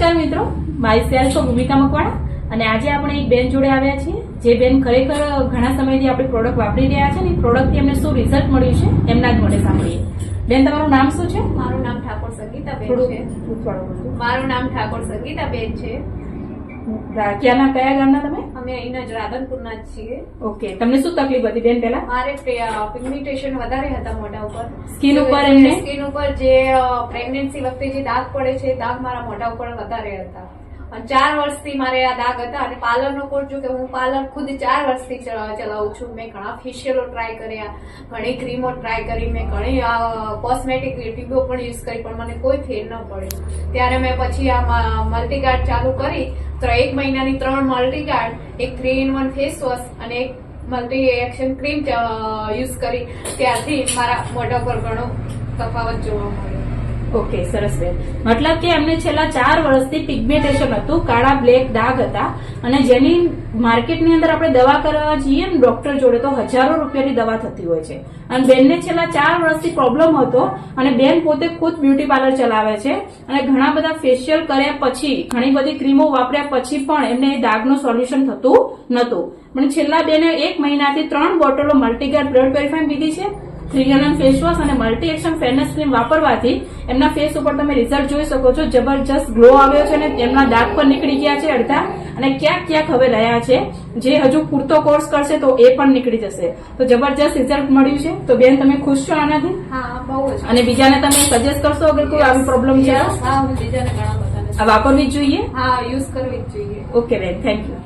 નમસ્કાર મિત્રો, મારી સેલ્ફ ભૂમિકા મકવાણા અને આજે આપણે એક બેન જોડે આવ્યા છીએ જે બેન ખરેખર ઘણા સમયથી આપણી પ્રોડક્ટ વાપરી રહ્યા છે ને પ્રોડક્ટથી એમને શું રિઝલ્ટ મળ્યું છે એમના જ મોઢે સાંભળીએ. બેન, તમારું નામ શું છે? મારું નામ ઠાકોર સંગીતાબેન છે. મારું નામ ઠાકોર સંગીતાબેન છે. કયા ગામના તમે? અમે અહીંના જ રાધનપુરના જ છીએ. ઓકે, તમને શું તકલીફ હતી બેન પહેલા? મારે પિગમેન્ટેશન વધારે હતા મોઢા ઉપર, સ્કિન ઉપર. એમને સ્કિન ઉપર જે પ્રેગ્નન્સી વખતે જે દાગ પડે છે દાગ મારા મોઢા ઉપર વધારે હતા. 4 વર્ષથી મારે આ દાગ હતા અને પાર્લરનો કોર્સ, જો કે હું પાર્લર ખુદ 4 વર્ષથી ચલાવું છું. મેં ઘણા ફેશિયલો ટ્રાય કર્યા, ઘણી ક્રીમો ટ્રાય કરી, મેં ઘણી કોસ્મેટિક ટ્યુબો પણ યુઝ કરી, પણ મને કોઈ ફેર ન પડ્યો. ત્યારે મેં પછી આ મલ્ટીગાર્ડ ચાલુ કરી તો 1 મહિનાની 3 મલ્ટીગાર્ડ, એક 3-in-1 ફેસ વોશ અને એક મલ્ટી એક્શન ક્રીમ યુઝ કરી. ત્યારથી મારા મોઢા પર ઘણો તફાવત જોવા મળ્યો. ઓકે, સરસ બેન. મતલબ કે એમને છેલ્લા 4 વર્ષથી પિગમેન્ટેશન હતું, કાળા બ્લેક દાગ હતા અને જેની માર્કેટની અંદર આપણે દવા કરવા જઈએ ને ડોક્ટર જોડે તો હજારો રૂપિયાની દવા થતી હોય છે. અને બેનને છેલ્લા 4 વર્ષથી પ્રોબ્લેમ હતો અને બેન પોતે ખુદ બ્યુટી પાર્લર ચલાવે છે અને ઘણા બધા ફેશિયલ કર્યા પછી, ઘણી બધી ક્રીમો વાપર્યા પછી પણ એમને એ દાગનું સોલ્યુશન થતું નતું. પણ છેલ્લા બેને 1 મહિનાથી 3 બોટલો મલ્ટીગાર્ડ બ્લડ પ્યોરિફાઈંગ પીધી છે, 3-in-1 ફેસ વોશ અને મલ્ટી એક્શન ફેરનેસ ક્રીમ વાપરવાથી એમના ફેસ ઉપર તમે રિઝલ્ટ જોઈ શકો છો. જબરજસ્ત ગ્લો આવ્યો છે અને તેમના દાગ પણ નીકળી ગયા છે અડધા, અને ક્યાંક ક્યાંક હવે રહ્યા છે. જે હજુ પૂરતો કોર્સ કરશે તો એ પણ નીકળી જશે. તો જબરજસ્ત રિઝલ્ટ મળ્યું છે. તો બેન, તમે ખુશ છો આનાથી? હા, બહુ જ. અને બીજાને તમે સજેસ્ટ કરશો અગર કોઈ આવી પ્રોબ્લેમ છે? હા, હું બીજાને ઘણા બધાને આ વાપરવી જ જોઈએ. હા, યુઝ કરવી જ જોઈએ. ઓકે બેન, થેન્ક યુ.